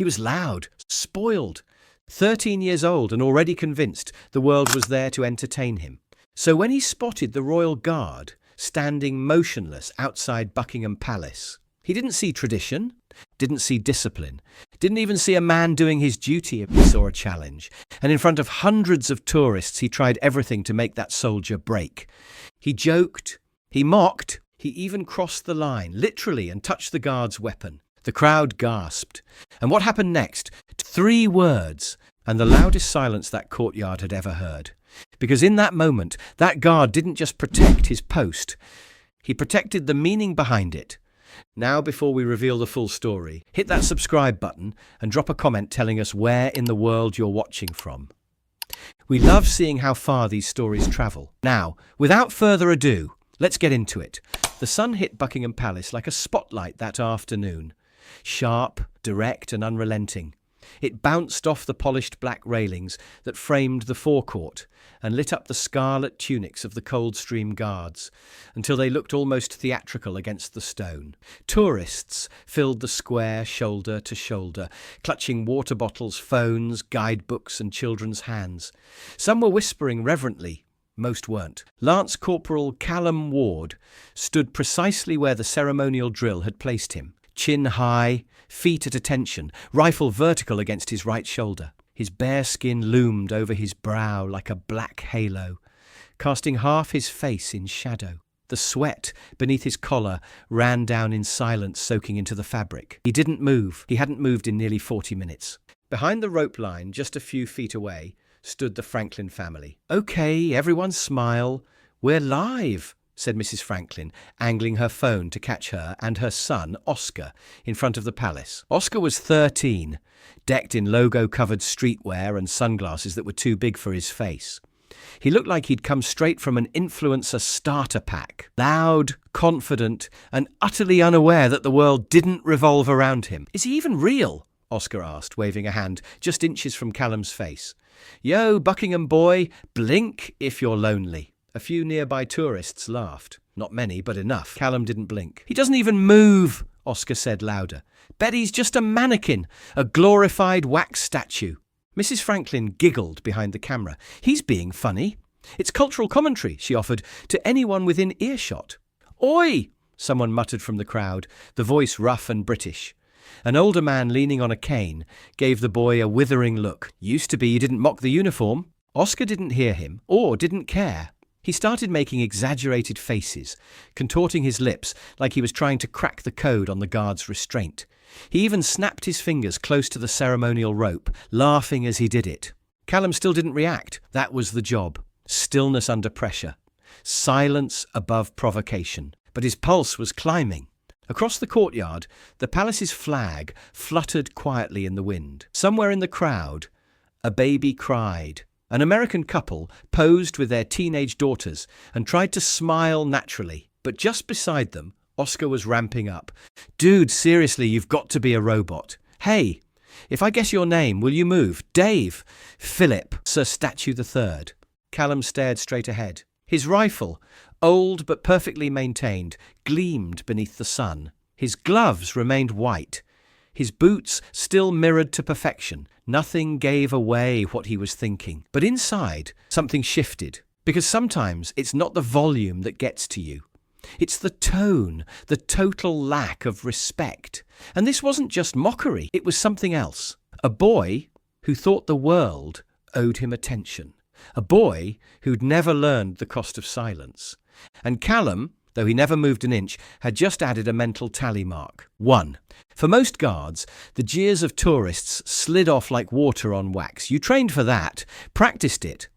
He was loud, spoiled, 13 years old and already convinced the world was there to entertain him. So when he spotted the royal guard standing motionless outside Buckingham Palace, he didn't see tradition, didn't see discipline, didn't even see a man doing his duty. He saw a challenge. And in front of hundreds of tourists, he tried everything to make that soldier break. He joked, he mocked, he even crossed the line, literally, and touched the guard's weapon. The crowd gasped. And what happened next? 3 words, and the loudest silence that courtyard had ever heard. Because in that moment, that guard didn't just protect his post, he protected the meaning behind it. Now, before we reveal the full story, hit that subscribe button and drop a comment telling us where in the world you're watching from. We love seeing how far these stories travel. Now, without further ado, let's get into it. The sun hit Buckingham Palace like a spotlight that afternoon. Sharp, direct and unrelenting. It bounced off the polished black railings that framed the forecourt and lit up the scarlet tunics of the Coldstream Guards until they looked almost theatrical against the stone. Tourists filled the square shoulder to shoulder, clutching water bottles, phones, guidebooks and children's hands. Some were whispering reverently. Most weren't. Lance Corporal Callum Ward stood precisely where the ceremonial drill had placed him. Chin high, feet at attention, rifle vertical against his right shoulder. His bare skin loomed over his brow like a black halo, casting half his face in shadow. The sweat beneath his collar ran down in silence, soaking into the fabric. He didn't move. He hadn't moved in nearly 40 minutes. Behind the rope line, just a few feet away, stood the Franklin family. "Okay, everyone smile. We're live," said Mrs. Franklin, angling her phone to catch her and her son, Oscar, in front of the palace. Oscar was 13, decked in logo-covered streetwear and sunglasses that were too big for his face. He looked like he'd come straight from an influencer starter pack. Loud, confident, and utterly unaware that the world didn't revolve around him. "Is he even real?" Oscar asked, waving a hand just inches from Callum's face. "Yo, Buckingham boy, blink if you're lonely." A few nearby tourists laughed. Not many, but enough. Callum didn't blink. "He doesn't even move," Oscar said louder. "Bet he's just a mannequin, a glorified wax statue." Mrs. Franklin giggled behind the camera. "He's being funny. It's cultural commentary," she offered, to anyone within earshot. "Oi!" someone muttered from the crowd, the voice rough and British. An older man leaning on a cane gave the boy a withering look. "Used to be you didn't mock the uniform." Oscar didn't hear him, or didn't care. He started making exaggerated faces, contorting his lips like he was trying to crack the code on the guard's restraint. He even snapped his fingers close to the ceremonial rope, laughing as he did it. Callum still didn't react. That was the job. Stillness under pressure. Silence above provocation. But his pulse was climbing. Across the courtyard, the palace's flag fluttered quietly in the wind. Somewhere in the crowd, a baby cried. An American couple posed with their teenage daughters and tried to smile naturally. But just beside them, Oscar was ramping up. "Dude, seriously, you've got to be a robot. Hey, if I guess your name, will you move? Dave. Philip, Sir Statue III. Callum stared straight ahead. His rifle, old but perfectly maintained, gleamed beneath the sun. His gloves remained white. His boots still mirrored to perfection. Nothing gave away what he was thinking. But inside, something shifted. Because sometimes it's not the volume that gets to you. It's the tone, the total lack of respect. And this wasn't just mockery, it was something else. A boy who thought the world owed him attention. A boy who'd never learned the cost of silence. And Callum, though he never moved an inch, had just added a mental tally mark. 1. For most guards, the jeers of tourists slid off like water on wax. You trained for that, practiced it.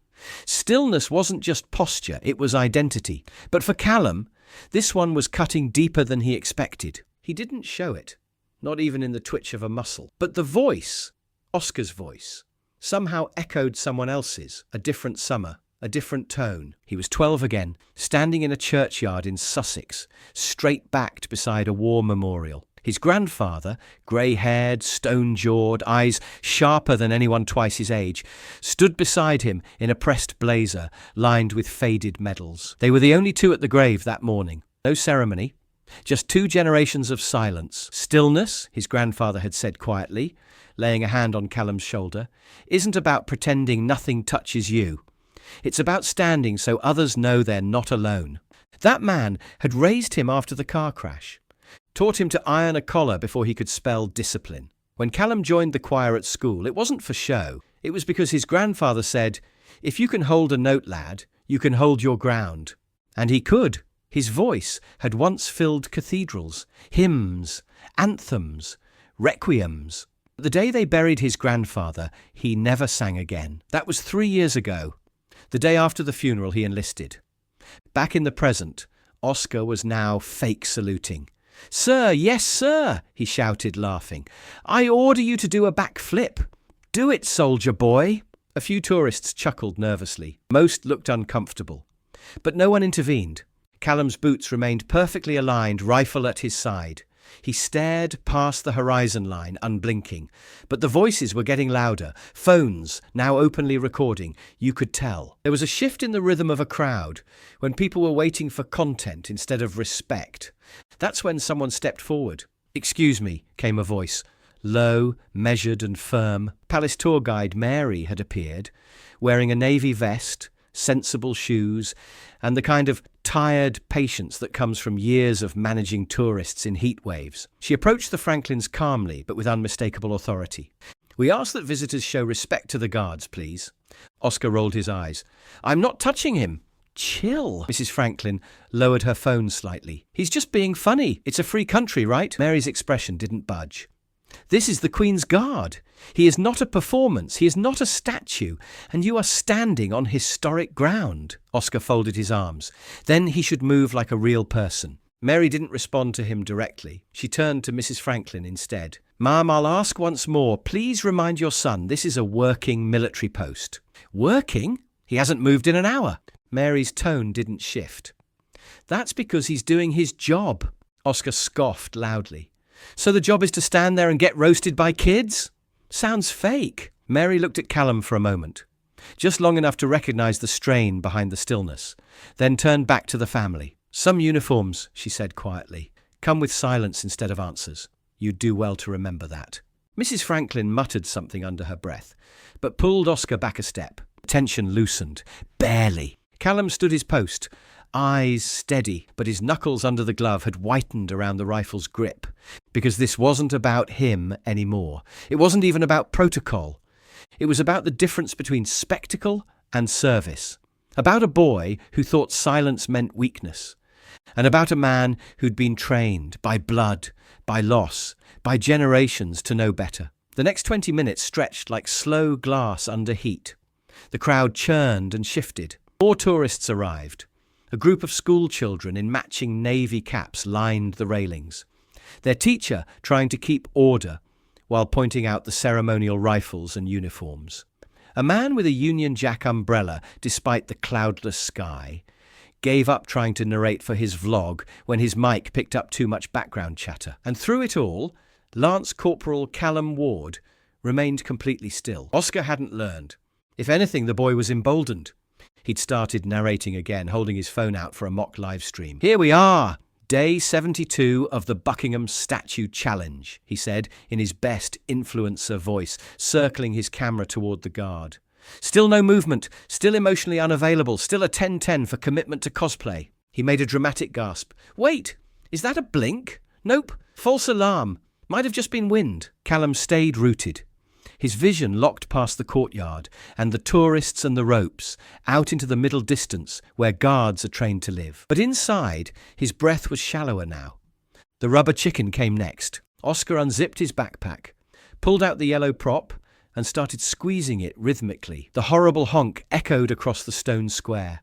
Stillness wasn't just posture, it was identity. But for Callum, this one was cutting deeper than he expected. He didn't show it, not even in the twitch of a muscle. But the voice, Oscar's voice, somehow echoed someone else's, a different summer. A different tone. He was 12 again, standing in a churchyard in Sussex, straight-backed beside a war memorial. His grandfather, grey-haired, stone-jawed, eyes sharper than anyone twice his age, stood beside him in a pressed blazer lined with faded medals. They were the only two at the grave that morning. No ceremony, just 2 generations of silence. Stillness, his grandfather had said quietly, laying a hand on Callum's shoulder, isn't about pretending nothing touches you. It's about standing so others know they're not alone. That man had raised him after the car crash, taught him to iron a collar before he could spell discipline. When Callum joined the choir at school, it wasn't for show. It was because his grandfather said, "If you can hold a note, lad, you can hold your ground." And he could. His voice had once filled cathedrals, hymns, anthems, requiems. The day they buried his grandfather, he never sang again. That was 3 years ago. The day after the funeral, he enlisted. Back in the present, Oscar was now fake saluting. "Sir, yes, sir," he shouted, laughing. "I order you to do a backflip. Do it, soldier boy." A few tourists chuckled nervously. Most looked uncomfortable. But no one intervened. Callum's boots remained perfectly aligned, rifle at his side. He stared past the horizon line, unblinking. But the voices were getting louder. Phones, now openly recording. You could tell. There was a shift in the rhythm of a crowd, when people were waiting for content instead of respect. That's when someone stepped forward. "Excuse me," came a voice. Low, measured and firm. Palace tour guide Mary had appeared, wearing a navy vest, sensible shoes, and the kind of tired patience that comes from years of managing tourists in heat waves. She approached the Franklins calmly, but with unmistakable authority. "We ask that visitors show respect to the guards, please." Oscar rolled his eyes. "I'm not touching him." "Chill." Mrs. Franklin lowered her phone slightly. "He's just being funny. It's a free country, right?" Mary's expression didn't budge. "This is the Queen's Guard. He is not a performance. He is not a statue. And you are standing on historic ground." Oscar folded his arms. Then he should move like a real person. Mary didn't respond to him directly. She turned to Mrs. Franklin instead. "Ma'am, I'll ask once more. Please remind your son this is a working military post." "Working? He hasn't moved in an hour." Mary's tone didn't shift. "That's because he's doing his job." Oscar scoffed loudly. "So the job is to stand there and get roasted by kids? Sounds fake." Mary looked at Callum for a moment, just long enough to recognize the strain behind the stillness, then turned back to the family. "Some uniforms," she said quietly, "come with silence instead of answers. You'd do well to remember that." Mrs. Franklin muttered something under her breath, but pulled Oscar back a step. Tension loosened. Barely. Callum stood his post, eyes steady, but his knuckles under the glove had whitened around the rifle's grip, because this wasn't about him anymore. It wasn't even about protocol. It was about the difference between spectacle and service, about a boy who thought silence meant weakness, and about a man who'd been trained by blood, by loss, by generations to know better. The next 20 minutes stretched like slow glass under heat. The crowd churned and shifted. More tourists arrived. A group of school children in matching navy caps lined the railings, their teacher trying to keep order while pointing out the ceremonial rifles and uniforms. A man with a Union Jack umbrella, despite the cloudless sky, gave up trying to narrate for his vlog when his mic picked up too much background chatter. And through it all, Lance Corporal Callum Ward remained completely still. Oscar hadn't learned. If anything, the boy was emboldened. He'd started narrating again, holding his phone out for a mock live stream. "Here we are, day 72 of the Buckingham Statue Challenge," he said in his best influencer voice, circling his camera toward the guard. "Still no movement, still emotionally unavailable, still a 10-10 for commitment to cosplay." He made a dramatic gasp. "Wait, is that a blink? Nope, false alarm. Might have just been wind." Callum stayed rooted. His vision locked past the courtyard and the tourists and the ropes, out into the middle distance where guards are trained to live. But inside, his breath was shallower now. The rubber chicken came next. Oscar unzipped his backpack, pulled out the yellow prop, and started squeezing it rhythmically. The horrible honk echoed across the stone square,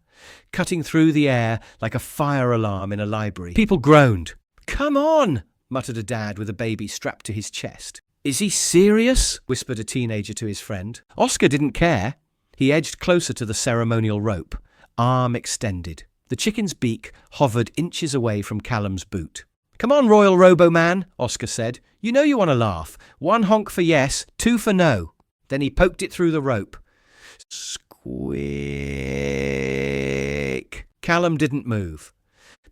cutting through the air like a fire alarm in a library. People groaned. "Come on," muttered a dad with a baby strapped to his chest. "Is he serious?" whispered a teenager to his friend. Oscar didn't care. He edged closer to the ceremonial rope, arm extended. The chicken's beak hovered inches away from Callum's boot. "Come on, Royal Robo-Man," Oscar said. "You know you want to laugh. 1 honk for yes, 2 for no." Then he poked it through the rope. Squeak. Callum didn't move,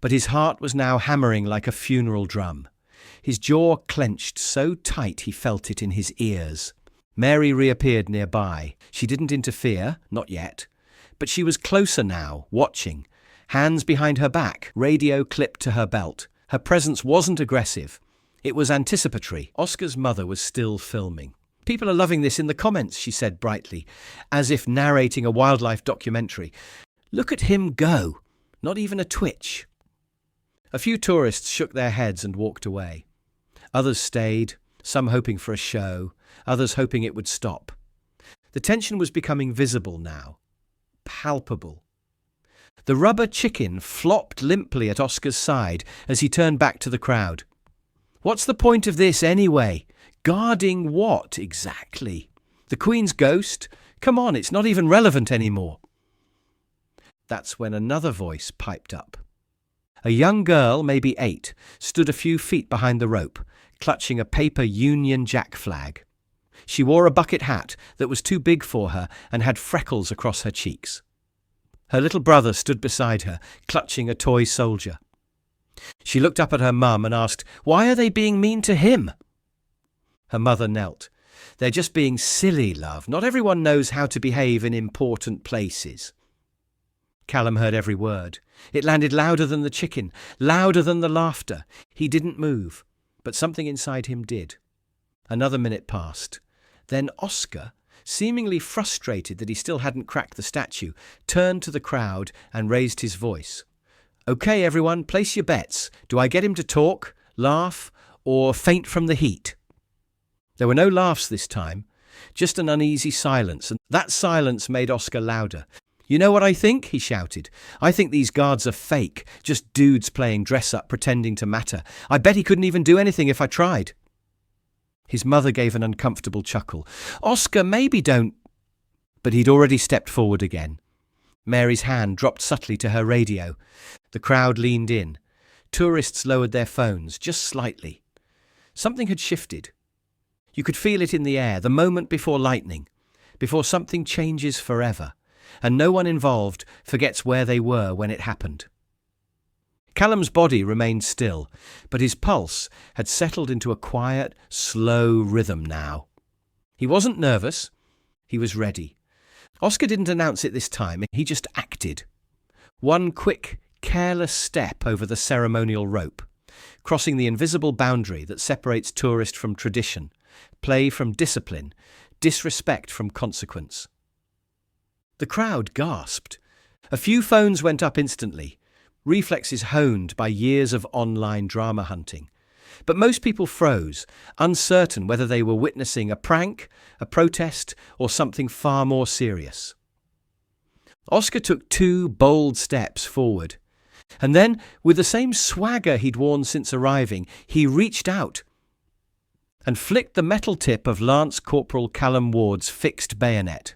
but his heart was now hammering like a funeral drum. His jaw clenched so tight he felt it in his ears. Mary reappeared nearby. She didn't interfere, not yet. But she was closer now, watching. Hands behind her back, radio clipped to her belt. Her presence wasn't aggressive. It was anticipatory. Oscar's mother was still filming. "People are loving this in the comments," she said brightly, as if narrating a wildlife documentary. "Look at him go. Not even a twitch." A few tourists shook their heads and walked away. Others stayed, some hoping for a show, others hoping it would stop. The tension was becoming visible now. Palpable. The rubber chicken flopped limply at Oscar's side as he turned back to the crowd. "What's the point of this anyway? Guarding what exactly? The Queen's ghost? Come on, it's not even relevant anymore." That's when another voice piped up. A young girl, maybe 8, stood a few feet behind the rope, clutching a paper Union Jack flag. She wore a bucket hat that was too big for her and had freckles across her cheeks. Her little brother stood beside her, clutching a toy soldier. She looked up at her mum and asked, "Why are they being mean to him?" Her mother knelt. "They're just being silly, love. Not everyone knows how to behave in important places." Callum heard every word. It landed louder than the chicken, louder than the laughter. He didn't move, but something inside him did. Another minute passed. Then Oscar, seemingly frustrated that he still hadn't cracked the statue, turned to the crowd and raised his voice. "Okay, everyone, place your bets. Do I get him to talk, laugh, or faint from the heat?" There were no laughs this time, just an uneasy silence, and that silence made Oscar louder. "You know what I think?" he shouted. "I think these guards are fake, just dudes playing dress-up, pretending to matter. I bet he couldn't even do anything if I tried." His mother gave an uncomfortable chuckle. "Oscar, maybe don't—" But he'd already stepped forward again. Mary's hand dropped subtly to her radio. The crowd leaned in. Tourists lowered their phones, just slightly. Something had shifted. You could feel it in the air, the moment before lightning, before something changes forever, and no one involved forgets where they were when it happened. Callum's body remained still, but his pulse had settled into a quiet, slow rhythm now. He wasn't nervous. He was ready. Oscar didn't announce it this time. He just acted. One quick, careless step over the ceremonial rope, crossing the invisible boundary that separates tourist from tradition, play from discipline, disrespect from consequence. The crowd gasped. A few phones went up instantly, reflexes honed by years of online drama hunting. But most people froze, uncertain whether they were witnessing a prank, a protest, or something far more serious. Oscar took 2 bold steps forward. And then, with the same swagger he'd worn since arriving, he reached out and flicked the metal tip of Lance Corporal Callum Ward's fixed bayonet.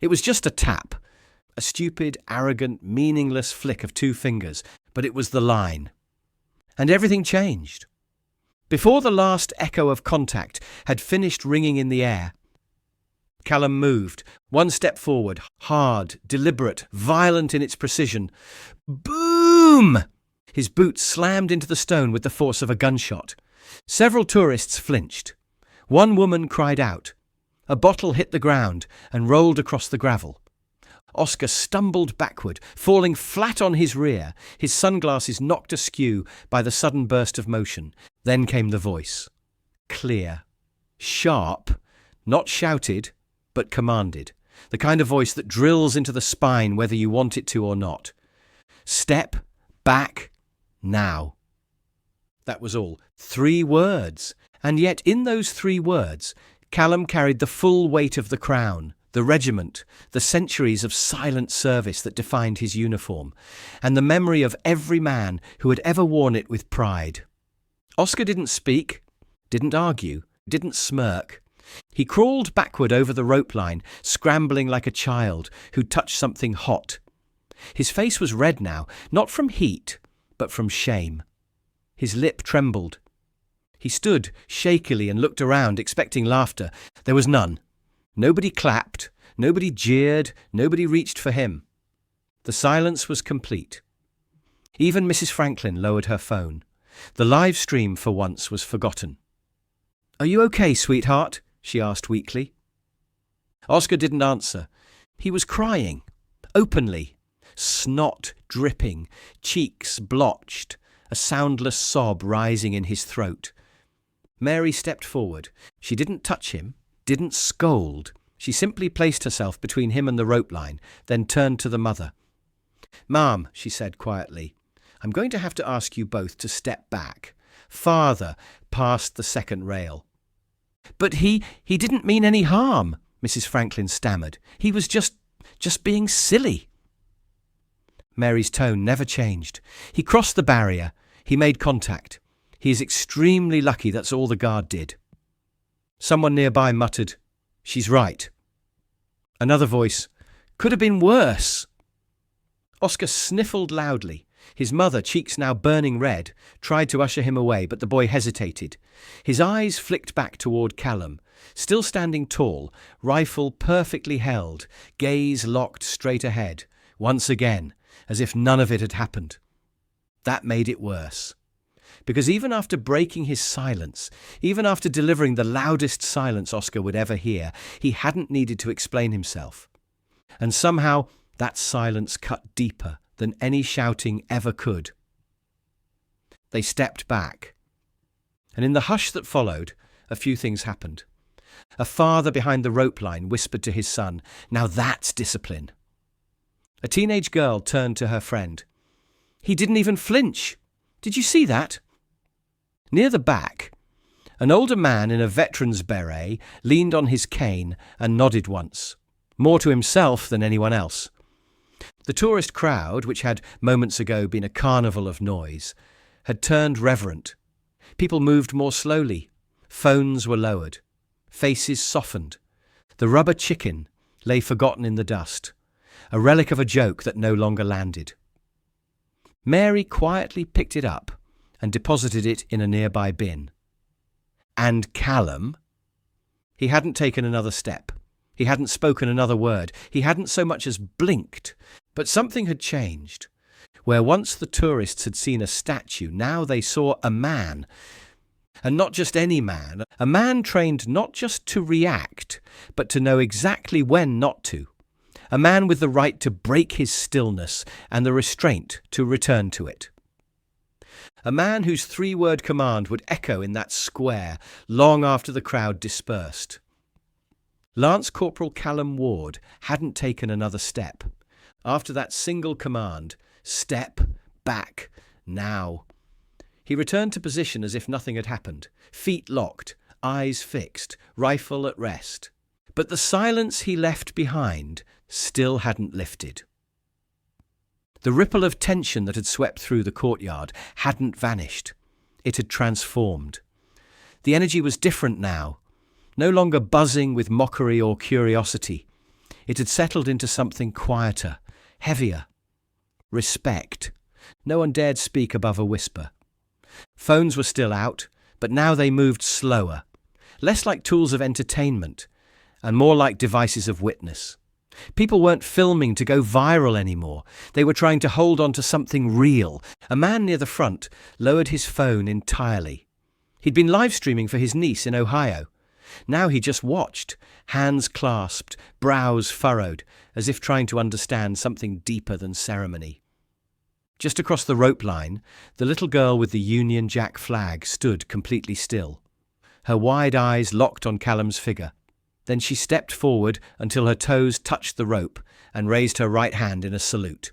It was just a tap, a stupid, arrogant, meaningless flick of 2 fingers, but it was the line. And everything changed. Before the last echo of contact had finished ringing in the air, Callum moved, 1 step forward, hard, deliberate, violent in its precision. Boom! His boot slammed into the stone with the force of a gunshot. Several tourists flinched. One woman cried out. A bottle hit the ground and rolled across the gravel. Oscar stumbled backward, falling flat on his rear, his sunglasses knocked askew by the sudden burst of motion. Then came the voice. Clear. Sharp. Not shouted, but commanded. The kind of voice that drills into the spine whether you want it to or not. Step back now. That was all. 3 words. And yet in those 3 words, Callum carried the full weight of the crown, the regiment, the centuries of silent service that defined his uniform, and the memory of every man who had ever worn it with pride. Oscar didn't speak, didn't argue, didn't smirk. He crawled backward over the rope line, scrambling like a child who'd touched something hot. His face was red now, not from heat, but from shame. His lip trembled. He stood shakily and looked around, expecting laughter. There was none. Nobody clapped, nobody jeered, nobody reached for him. The silence was complete. Even Mrs. Franklin lowered her phone. The live stream, for once, was forgotten. "Are you okay, sweetheart?" she asked weakly. Oscar didn't answer. He was crying, openly, snot dripping, cheeks blotched, a soundless sob rising in his throat. Mary stepped forward. She didn't touch him, didn't scold. She simply placed herself between him and the rope line, then turned to the mother. "Ma'am," she said quietly, "I'm going to have to ask you both to step back, farther past the second rail." "But he didn't mean any harm," Mrs. Franklin stammered. "He was just being silly." Mary's tone never changed. "He crossed the barrier. He made contact. He is extremely lucky that's all the guard did." Someone nearby muttered, "She's right." Another voice, "Could have been worse." Oscar sniffled loudly. His mother, cheeks now burning red, tried to usher him away, but the boy hesitated. His eyes flicked back toward Callum, still standing tall, rifle perfectly held, gaze locked straight ahead, once again, as if none of it had happened. That made it worse. Because even after breaking his silence, even after delivering the loudest silence Oscar would ever hear, he hadn't needed to explain himself. And somehow that silence cut deeper than any shouting ever could. They stepped back. And in the hush that followed, a few things happened. A father behind the rope line whispered to his son, "Now that's discipline." A teenage girl turned to her friend. "He didn't even flinch. Did you see that?" Near the back, an older man in a veteran's beret leaned on his cane and nodded once, more to himself than anyone else. The tourist crowd, which had moments ago been a carnival of noise, had turned reverent. People moved more slowly. Phones were lowered. Faces softened. The rubber chicken lay forgotten in the dust, a relic of a joke that no longer landed. Mary quietly picked it up and deposited it in a nearby bin. And Callum? He hadn't taken another step. He hadn't spoken another word. He hadn't so much as blinked. But something had changed. Where once the tourists had seen a statue, now they saw a man. And not just any man. A man trained not just to react, but to know exactly when not to. A man with the right to break his stillness and the restraint to return to it. A man whose three-word command would echo in that square long after the crowd dispersed. Lance Corporal Callum Ward hadn't taken another step. After that single command, "Step back now." He returned to position as if nothing had happened, feet locked, eyes fixed, rifle at rest. But the silence he left behind still hadn't lifted. The ripple of tension that had swept through the courtyard hadn't vanished. It had transformed. The energy was different now, no longer buzzing with mockery or curiosity. It had settled into something quieter, heavier. Respect. No one dared speak above a whisper. Phones were still out, but now they moved slower, less like tools of entertainment, and more like devices of witness. People weren't filming to go viral anymore. They were trying to hold on to something real. A man near the front lowered his phone entirely. He'd been live streaming for his niece in Ohio. Now he just watched, hands clasped, brows furrowed, as if trying to understand something deeper than ceremony. Just across the rope line, the little girl with the Union Jack flag stood completely still, her wide eyes locked on Callum's figure. Then she stepped forward until her toes touched the rope and raised her right hand in a salute.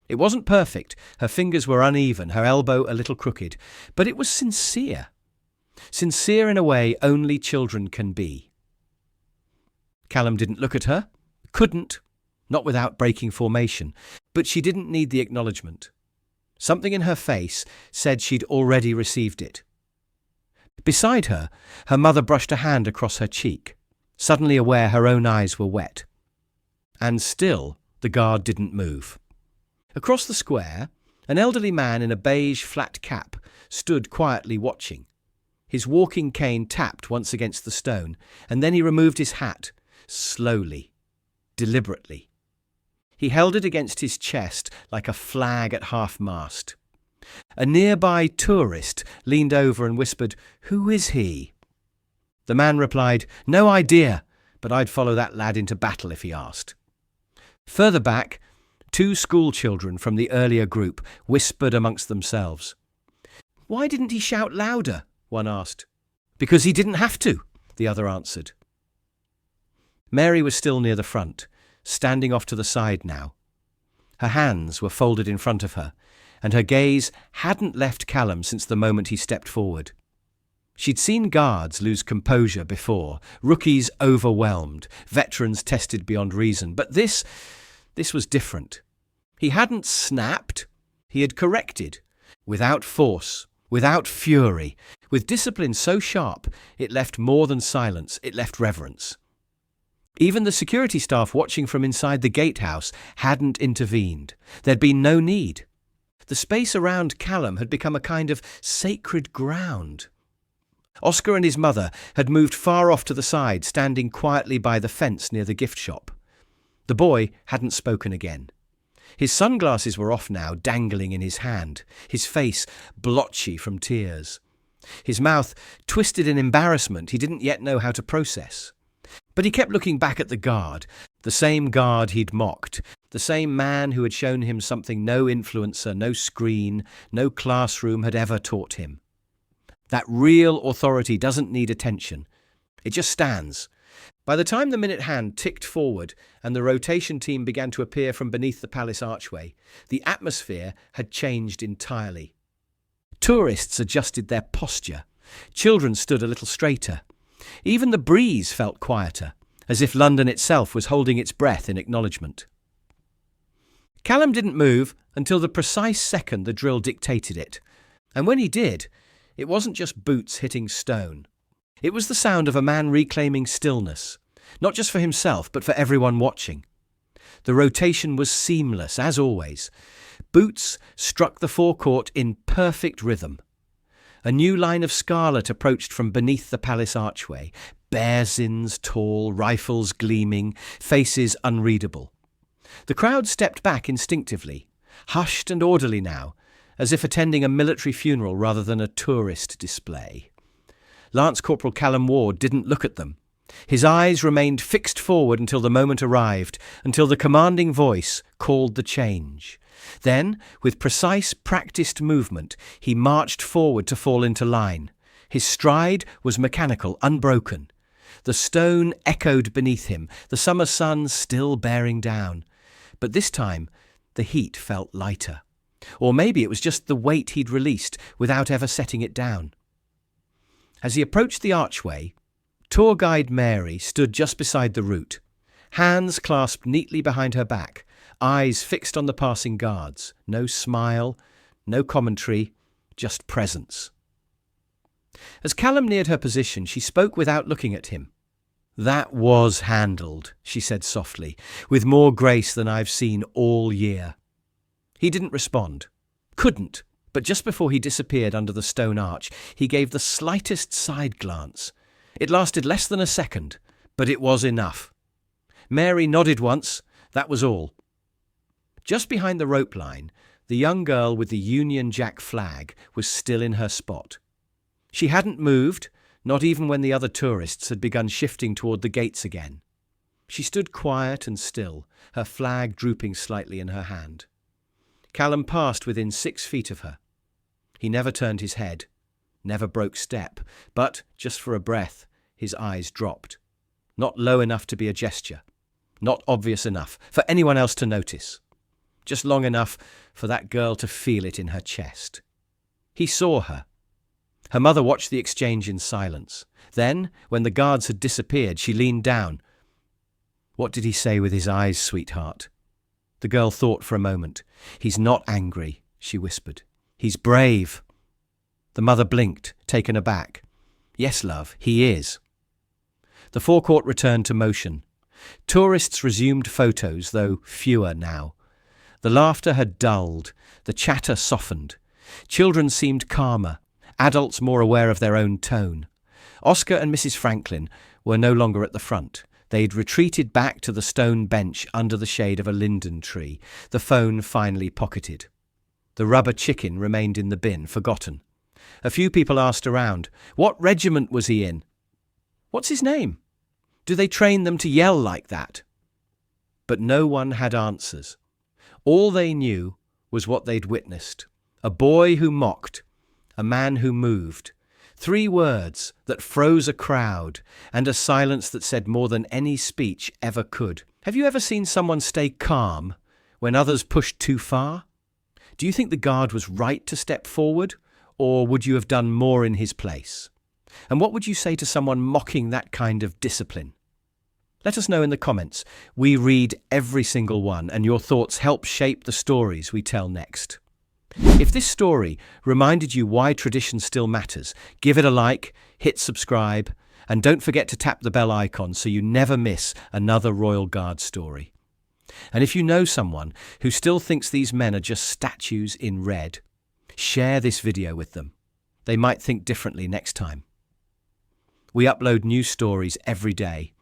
It wasn't perfect. Her fingers were uneven, her elbow a little crooked, but it was sincere. Sincere in a way only children can be. Callum didn't look at her. Couldn't. Not without breaking formation. But she didn't need the acknowledgement. Something in her face said she'd already received it. Beside her, her mother brushed a hand across her cheek, suddenly aware her own eyes were wet. And still, the guard didn't move. Across the square, an elderly man in a beige flat cap stood quietly watching. His walking cane tapped once against the stone, and then he removed his hat, slowly, deliberately. He held it against his chest like a flag at half-mast. A nearby tourist leaned over and whispered, "Who is he?" The man replied, "No idea, but I'd follow that lad into battle if he asked." Further back, two school children from the earlier group whispered amongst themselves. "Why didn't he shout louder?" one asked. "Because he didn't have to," the other answered. Mary was still near the front, standing off to the side now. Her hands were folded in front of her, and her gaze hadn't left Callum since the moment he stepped forward. She'd seen guards lose composure before, rookies overwhelmed, veterans tested beyond reason, but this was different. He hadn't snapped, he had corrected, without force, without fury, with discipline so sharp it left more than silence, it left reverence. Even the security staff watching from inside the gatehouse hadn't intervened. There'd been no need. The space around Callum had become a kind of sacred ground. Oscar and his mother had moved far off to the side, standing quietly by the fence near the gift shop. The boy hadn't spoken again. His sunglasses were off now, dangling in his hand, his face blotchy from tears. His mouth twisted in embarrassment he didn't yet know how to process. But he kept looking back at the same guard he'd mocked, the same man who had shown him something no influencer, no screen, no classroom had ever taught him. That real authority doesn't need attention. It just stands. By the time the minute hand ticked forward and the rotation team began to appear from beneath the palace archway, the atmosphere had changed entirely. Tourists adjusted their posture. Children stood a little straighter. Even the breeze felt quieter, as if London itself was holding its breath in acknowledgement. Callum didn't move until the precise second the drill dictated it, and when he did, it wasn't just boots hitting stone. It was the sound of a man reclaiming stillness, not just for himself, but for everyone watching. The rotation was seamless, as always. Boots struck the forecourt in perfect rhythm. A new line of scarlet approached from beneath the palace archway, bearsins tall, rifles gleaming, faces unreadable. The crowd stepped back instinctively, hushed and orderly now, as if attending a military funeral rather than a tourist display. Lance Corporal Callum Ward didn't look at them. His eyes remained fixed forward until the moment arrived, until the commanding voice called the change. Then, with precise, practiced movement, he marched forward to fall into line. His stride was mechanical, unbroken. The stone echoed beneath him, the summer sun still bearing down. But this time, the heat felt lighter. Or maybe it was just the weight he'd released without ever setting it down. As he approached the archway, tour guide Mary stood just beside the route, hands clasped neatly behind her back, eyes fixed on the passing guards. No smile, no commentary, just presence. As Callum neared her position, she spoke without looking at him. "That was handled," she said softly, "with more grace than I've seen all year." He didn't respond. Couldn't. But just before he disappeared under the stone arch, he gave the slightest side glance. It lasted less than a second, but it was enough. Mary nodded once, that was all. Just behind the rope line, the young girl with the Union Jack flag was still in her spot. She hadn't moved, not even when the other tourists had begun shifting toward the gates again. She stood quiet and still, her flag drooping slightly in her hand. Callum passed within 6 feet of her. He never turned his head, never broke step, but, just for a breath, his eyes dropped. Not low enough to be a gesture, not obvious enough for anyone else to notice, just long enough for that girl to feel it in her chest. He saw her. Her mother watched the exchange in silence. Then, when the guards had disappeared, she leaned down. "What did he say with his eyes, sweetheart?" The girl thought for a moment. "He's not angry," she whispered. "He's brave." The mother blinked, taken aback. "Yes, love, he is." The forecourt returned to motion. Tourists resumed photos, though fewer now. The laughter had dulled, the chatter softened. Children seemed calmer, adults more aware of their own tone. Oscar and Mrs. Franklin were no longer at the front. They'd retreated back to the stone bench under the shade of a linden tree, the phone finally pocketed. The rubber chicken remained in the bin, forgotten. A few people asked around, "What regiment was he in? What's his name? Do they train them to yell like that?" But no one had answers. All they knew was what they'd witnessed. A boy who mocked, a man who moved. 3 words that froze a crowd, and a silence that said more than any speech ever could. Have you ever seen someone stay calm when others pushed too far? Do you think the guard was right to step forward, or would you have done more in his place? And what would you say to someone mocking that kind of discipline? Let us know in the comments. We read every single one, and your thoughts help shape the stories we tell next. If this story reminded you why tradition still matters, give it a like, hit subscribe, and don't forget to tap the bell icon so you never miss another Royal Guard story. And if you know someone who still thinks these men are just statues in red, share this video with them. They might think differently next time. We upload new stories every day,